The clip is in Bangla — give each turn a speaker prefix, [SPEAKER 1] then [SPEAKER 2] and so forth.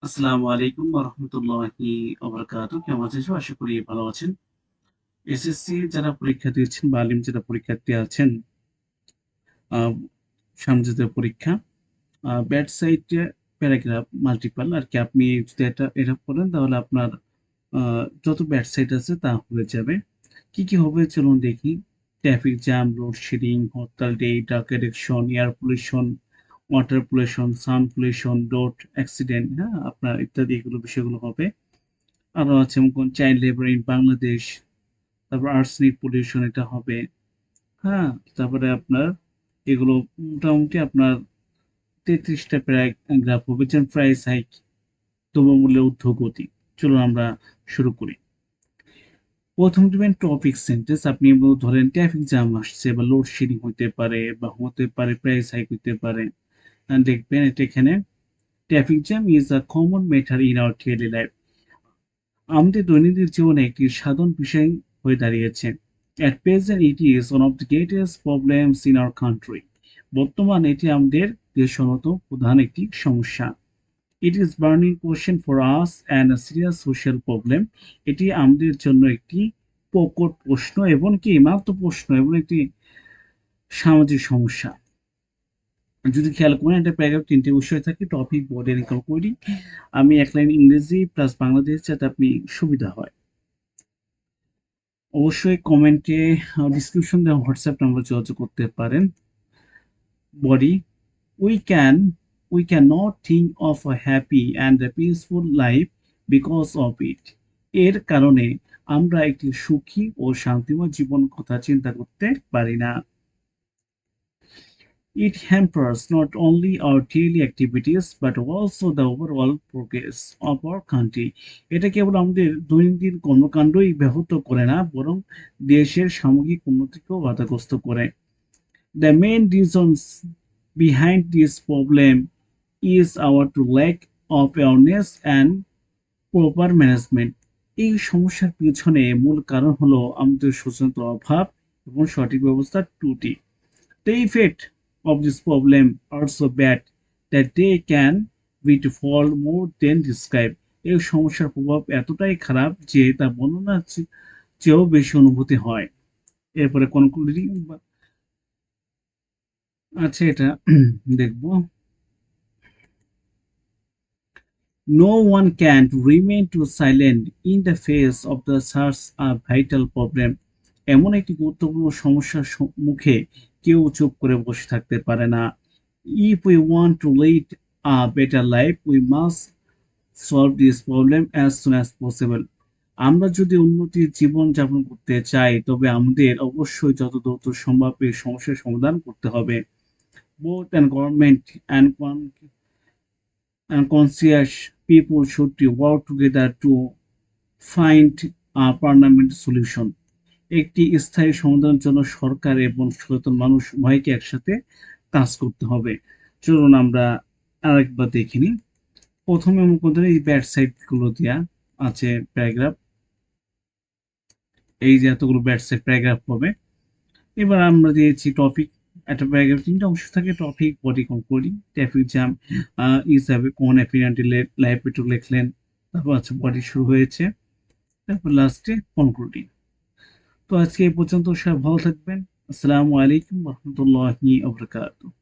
[SPEAKER 1] আসসালামু আলাইকুম ওয়া রাহমাতুল্লাহি ওয়া বারাকাতুহু। কেমন আছেন সবাই? আশা করি ভালো আছেন। এসএসসি যারা পরীক্ষা দিয়েছেন বা আলিম যারা পরীক্ষার্থী আছেন, আ সামনে যে পরীক্ষা, ব্যাড সাইডে প্যারাগ্রাফ মাল্টিপল আরকি আপনি যদি এটা করেন তাহলে আপনার আ যত ব্যাড সাইড আছে তা হয়ে যাবে। কি হবে চলুন দেখি। Traffic jam, load shedding, hartal day, drug addiction, air pollution, water pollution, sound pollution, road accident, হ্যাঁ? আপনার ইত্যাদি এগুলো বিষয়গুলো হবে। আরো আছে যেমন চাইল্ড লেবার ইন বাংলাদেশ, তারপর আর্সেনিক পলিউশন এটা হবে, হ্যাঁ? তারপরে আপনার এগুলো মোটামুটি আপনার ৩৩ টা প্যারাগ্রাফ হবে। যেমন প্রাইস হাইক, দ্রব্যমূল্যের ঊর্ধ্বগতি। চলুন আমরা শুরু করি। ১ম দিবেন টপিক সেন্টেন্স। আপনি ধরেন ট্রাফিক জ্যাম আসছে বা লোডশেডিং হইতে পারে বা হতে পারে প্রাইস হাইক হইতে পারে। দেখবেন এটা এখানে traffic jam is a common matter in our daily life. আমাদের দৈনন্দিন জীবনে একটি সাধারণ বিষয় হয়ে দাঁড়িয়েছে। At present it is one of the greatest problems in our country. বর্তমানে এটি আমাদের দেশনত প্রধান একটি সমস্যা। It is burning question for us and a serious social problem. এটি আমাদের জন্য একটি প্রকট প্রশ্ন এবং কি মাত্র প্রশ্ন এবং একটি সামাজিক সমস্যা। যদি খেয়াল করেন একটা প্যারাগ্রাফ ৩ টে বিষয় থাকে, টপিক, বডি, রিকল করি। আমি এক লাইন ইংরেজি প্লাস বাংলাদেশ যাতে আপনি সুবিধা হয়। অবশ্যই কমেন্টে ডিসক্রিপশন দেওয়া হোয়াটসঅ্যাপ নাম্বার যোগাযোগ করতে পারেন। Body, we can we cannot think of a happy and a peaceful life because of it. এর কারণে আমরা একটি সুখী ও শান্তিময় জীবন কথা চিন্তা করতে পারি না। It hampers not only our daily activities but also the overall progress of our country. এটা কেবল আমাদের দৈনন্দিন কর্মকাণ্ডই ব্যাহত করে না, বরং দেশের সামগ্রিক উন্নতিকেও বাধাগ্রস্ত করে। The main reasons behind this problem is our to lack of awareness and proper management. এই সমস্যার পিছনে মূল কারণ হলো আমাদের সচেতনতার অভাব এবং সঠিক ব্যবস্থার ত্রুটি। The effect of this problem are so bad that they can be fall more than described. এই সমস্যার প্রভাব এতটাই খারাপ যে তা বর্ণনার চেয়েও বেশি অনুভূতি হয়। এরপরে কনক্লুডিং আছে এটা দেখব। No one can remain too silent in the face of the such a vital problem. এমন একটি গুরুত্বপূর্ণ সমস্যার মুখে কেউ চুপ করে বসে থাকতে পারে না। If we want to lead a better life, we must solve this problem as soon as possible. আমরা যদি উন্নতির জীবন যাপন করতে চাই তবে আমাদের অবশ্যই যত দ্রুত সম্ভব এই সমস্যার সমাধান করতে হবে। Both and government and conscious people should work together to find a permanent solution. একটি স্থায়ী সমাধানের জন্য সরকার এবং সচেতন মানুষ উভয়কে একসাথে কাজ করতে হবে। চলুন আমরা আরেকবার দেখে নিই। প্রথমে মুখ্যত এই ব্যাড সাইড গুলো দেয়া আছে প্যারাগ্রাফ। এই যে এতগুলো ব্যাড সাইড প্যারাগ্রাফ হবে। এবার আমরা দিয়েছি টপিক। একটা প্যারাগ্রাফ ৩ টা অংশ থাকে, topic, body, concluding. Traffic jam হিসাবে কোন অ্যাপিয়ারেন্টলি লাইফ একটু লিখলেন। তারপর আছে বডি শুরু হয়েছে। তারপর লাস্টে কনক্লুডিং। তো আজকে এই পর্যন্ত, সবাই ভালো থাকবেন। আসসালামু আলাইকুম ওয়া রাহমাতুল্লাহি ওয়া বারাকাতুহু।